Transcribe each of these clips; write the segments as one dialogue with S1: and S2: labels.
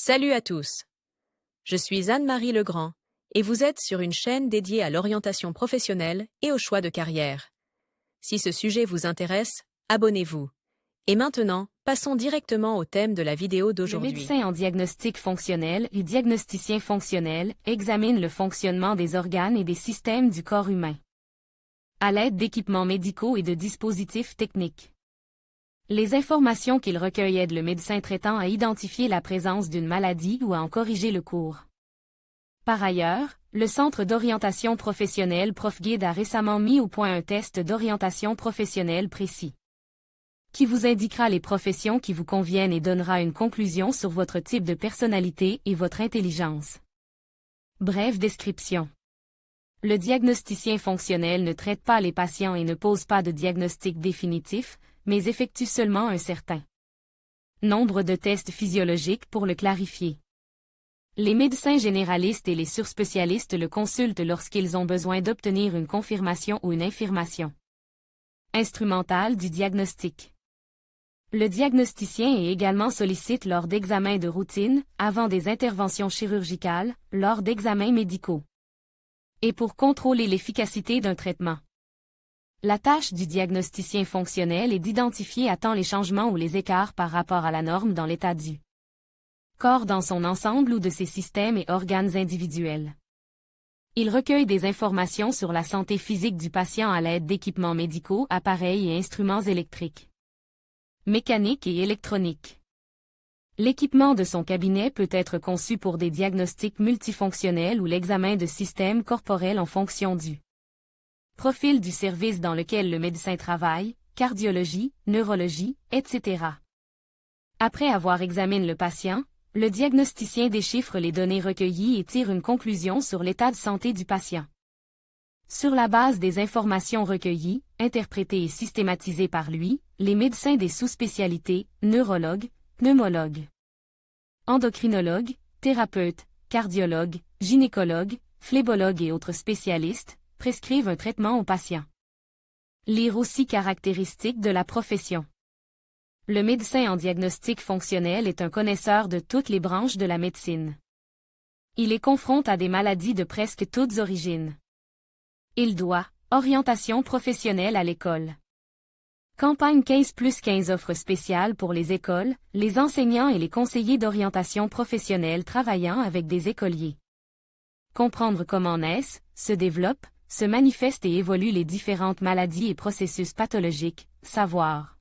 S1: Salut à tous. Je suis Anne-Marie Legrand et vous êtes sur une chaîne dédiée à l'orientation professionnelle et au choix de carrière. Si ce sujet vous intéresse, abonnez-vous. Et maintenant, passons directement au thème de la vidéo
S2: Le
S1: d'aujourd'hui.
S2: médecin en diagnostic fonctionnel et diagnosticien fonctionnel examine le fonctionnement des organes et des systèmes du corps humain à l'aide d'équipements médicaux et de dispositifs techniques. Les informations qu'il recueille aident le médecin traitant à identifier la présence d'une maladie ou à en corriger le cours. Par ailleurs, le Centre d'orientation professionnelle ProfGuide a récemment mis au point un test d'orientation professionnelle précis, qui vous indiquera les professions qui vous conviennent et donnera une conclusion sur votre type de personnalité et votre intelligence. Brève description. Le diagnosticien fonctionnel ne traite pas les patients et ne pose pas de diagnostic définitif, mais effectue seulement un certain nombre de tests physiologiques pour le clarifier. Les médecins généralistes et les surspécialistes le consultent lorsqu'ils ont besoin d'obtenir une confirmation ou une infirmation instrumentale du diagnostic. Le diagnosticien est également sollicité lors d'examens de routine, avant des interventions chirurgicales, lors d'examens médicaux, et pour contrôler l'efficacité d'un traitement. La tâche du diagnosticien fonctionnel est d'identifier à temps les changements ou les écarts par rapport à la norme dans l'état du corps dans son ensemble ou de ses systèmes et organes individuels. Il recueille des informations sur la santé physique du patient à l'aide d'équipements médicaux, appareils et instruments électriques, mécaniques et électroniques. L'équipement de son cabinet peut être conçu pour des diagnostics multifonctionnels ou l'examen de systèmes corporels en fonction du profil du service dans lequel le médecin travaille, cardiologie, neurologie, etc. Après avoir examiné le patient, le diagnosticien déchiffre les données recueillies et tire une conclusion sur l'état de santé du patient. Sur la base des informations recueillies, interprétées et systématisées par lui, les médecins des sous-spécialités, neurologues, pneumologues, endocrinologues, thérapeutes, cardiologues, gynécologues, phlébologues et autres spécialistes, prescrivent un traitement au patient. Lire aussi caractéristiques de la profession. Le médecin en diagnostic fonctionnel est un connaisseur de toutes les branches de la médecine. Il les confronte à des maladies de presque toutes origines. Il doit orientation professionnelle à l'école. Campagne 15+15 offre spéciales pour les écoles, les enseignants et les conseillers d'orientation professionnelle travaillant avec des écoliers. Comprendre comment naissent, se développent, se manifestent et évoluent les différentes maladies et processus pathologiques, savoir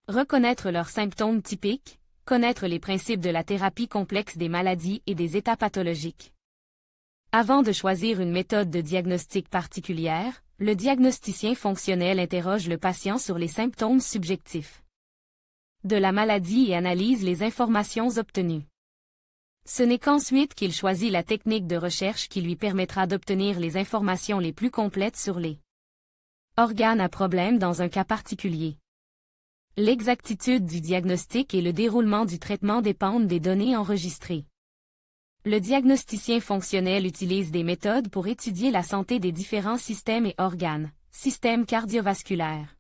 S2: reconnaître leurs symptômes typiques, connaître les principes de la thérapie complexe des maladies et des états pathologiques. Avant de choisir une méthode de diagnostic particulière, le diagnosticien fonctionnel interroge le patient sur les symptômes subjectifs de la maladie et analyse les informations obtenues. Ce n'est qu'ensuite qu'il choisit la technique de recherche qui lui permettra d'obtenir les informations les plus complètes sur les organes à problème dans un cas particulier. L'exactitude du diagnostic et le déroulement du traitement dépendent des données enregistrées. Le diagnosticien fonctionnel utilise des méthodes pour étudier la santé des différents systèmes et organes, système cardiovasculaire,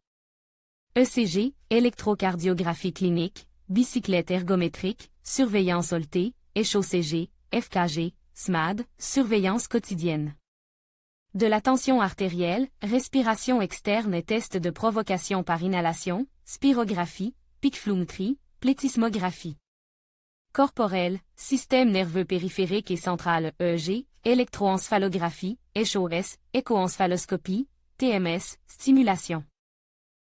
S2: ECG, électrocardiographie clinique, bicyclette ergométrique, surveillance Holter, écho-CG, FKG, SMAD, surveillance quotidienne de la tension artérielle, respiration externe et tests de provocation par inhalation, spirographie, picfloométrie, plétismographie corporelle, système nerveux périphérique et central EEG, électroencephalographie, écho-S, échoencephaloscopie, TMS, stimulation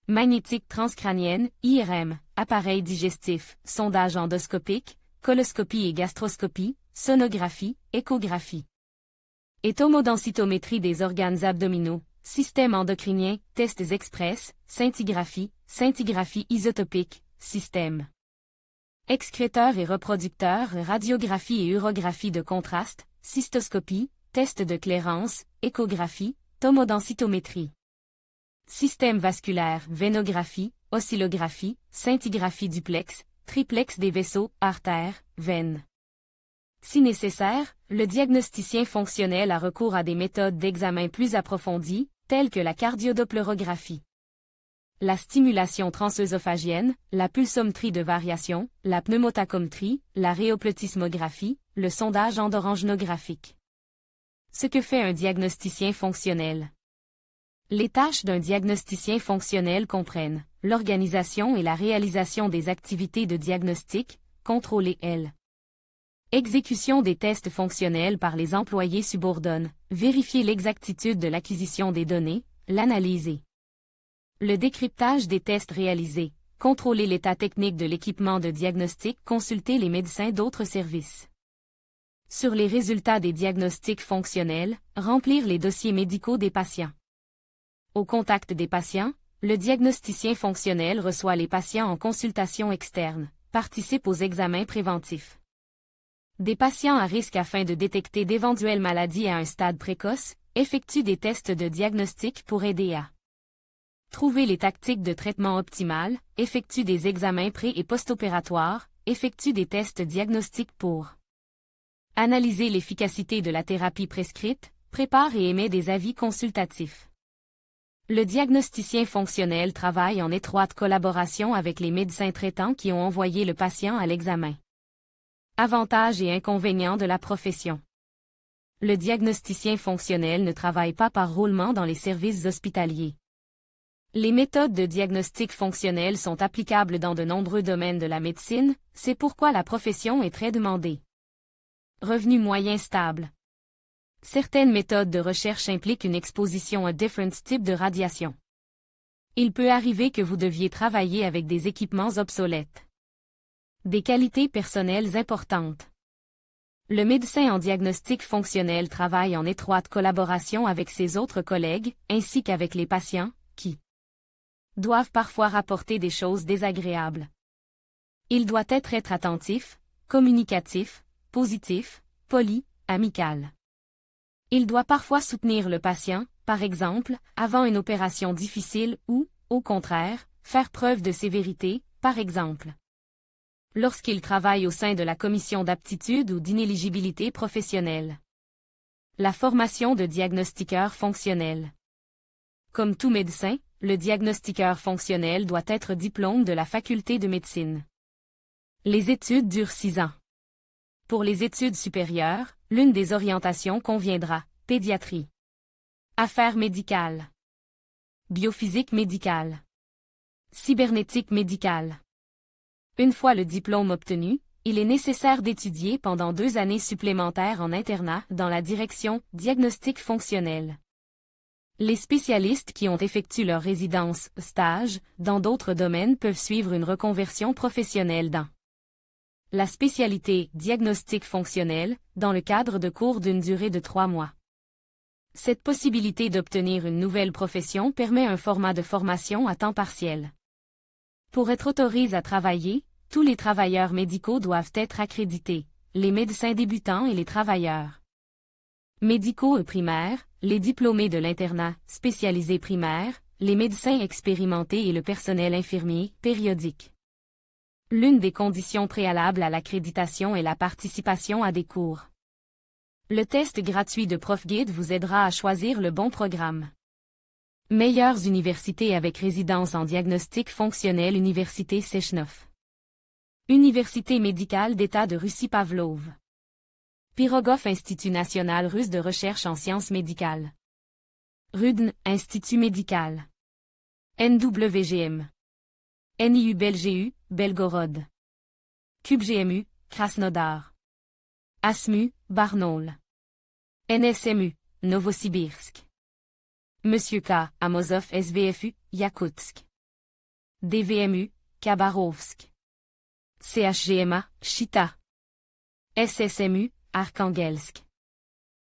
S2: magnétique transcrânienne, IRM, appareil digestif, sondage endoscopique, coloscopie et gastroscopie, sonographie, échographie et tomodensitométrie des organes abdominaux, système endocrinien, tests express, scintigraphie isotopique, système excréteur et reproducteur, radiographie et urographie de contraste, cystoscopie, test de clairance, échographie, tomodensitométrie. Système vasculaire, vénographie, oscillographie, scintigraphie duplex, triplex des vaisseaux, artères, veines. Si nécessaire, le diagnosticien fonctionnel a recours à des méthodes d'examen plus approfondies, telles que la cardiodopplerographie. la stimulation transœsophagienne, la pulsométrie de variation, la pneumotachométrie, la rhéoplethysmographie, le sondage endorangenographique. Ce que fait un diagnosticien fonctionnel. Les tâches d'un diagnosticien fonctionnel comprennent l'organisation et la réalisation des activités de diagnostic, contrôler L. Exécution des tests fonctionnels par les employés subordonnés, vérifier l'exactitude de l'acquisition des données, l'analyser. Le décryptage des tests réalisés, contrôler l'état technique de l'équipement de diagnostic, consulter les médecins d'autres services. Sur les résultats des diagnostics fonctionnels, remplir les dossiers médicaux des patients. Au contact des patients, le diagnosticien fonctionnel reçoit les patients en consultation externe, participe aux examens préventifs. Des patients à risque afin de détecter d'éventuelles maladies à un stade précoce, effectue des tests de diagnostic pour aider à trouver les tactiques de traitement optimales, effectue des examens pré- et post-opératoires, effectue des tests diagnostiques pour analyser l'efficacité de la thérapie prescrite, prépare et émet des avis consultatifs. Le diagnosticien fonctionnel travaille en étroite collaboration avec les médecins traitants qui ont envoyé le patient à l'examen. Avantages et inconvénients de la profession. Le diagnosticien fonctionnel ne travaille pas par roulement dans les services hospitaliers. Les méthodes de diagnostic fonctionnel sont applicables dans de nombreux domaines de la médecine, c'est pourquoi la profession est très demandée. Revenu moyen stable. Certaines méthodes de recherche impliquent une exposition à différents types de radiation. Il peut arriver que vous deviez travailler avec des équipements obsolètes. Des qualités personnelles importantes. Le médecin en diagnostic fonctionnel travaille en étroite collaboration avec ses autres collègues, ainsi qu'avec les patients, qui doivent parfois rapporter des choses désagréables. Il doit être attentif, communicatif, positif, poli, amical. Il doit parfois soutenir le patient, par exemple, avant une opération difficile ou, au contraire, faire preuve de sévérité, par exemple, lorsqu'il travaille au sein de la commission d'aptitude ou d'inéligibilité professionnelle. La formation de diagnostiqueur fonctionnel. Comme tout médecin, le diagnostiqueur fonctionnel doit être diplôme de la faculté de médecine. Les études durent 6 ans. Pour les études supérieures, l'une des orientations conviendra, pédiatrie, affaires médicales, biophysique médicale, cybernétique médicale. Une fois le diplôme obtenu, il est nécessaire d'étudier pendant 2 années supplémentaires en internat dans la direction diagnostic fonctionnel. Les spécialistes qui ont effectué leur résidence, stage, dans d'autres domaines peuvent suivre une reconversion professionnelle dans la spécialité diagnostic fonctionnel, dans le cadre de cours d'une durée de 3 mois. Cette possibilité d'obtenir une nouvelle profession permet un format de formation à temps partiel. Pour être autorisé à travailler, tous les travailleurs médicaux doivent être accrédités, les médecins débutants et les travailleurs médicaux primaires, les diplômés de l'internat spécialisé primaire, les médecins expérimentés et le personnel infirmier périodique. L'une des conditions préalables à l'accréditation est la participation à des cours. Le test gratuit de ProfGuide vous aidera à choisir le bon programme. Meilleures universités avec résidence en diagnostic fonctionnel. Université Sechnov. Université médicale d'État de Russie Pavlov. Pirogov Institut national russe de recherche en sciences médicales. Rudn, Institut médical. NWGM. NIU Belgeu, Belgorod. CubeGMU, Krasnodar. ASMU, Barnaul. NSMU, Novosibirsk. Monsieur K, Amosov SVFU, Yakoutsk. DVMU, Khabarovsk. CHGMA, Chita. SSMU, Arkhangelsk.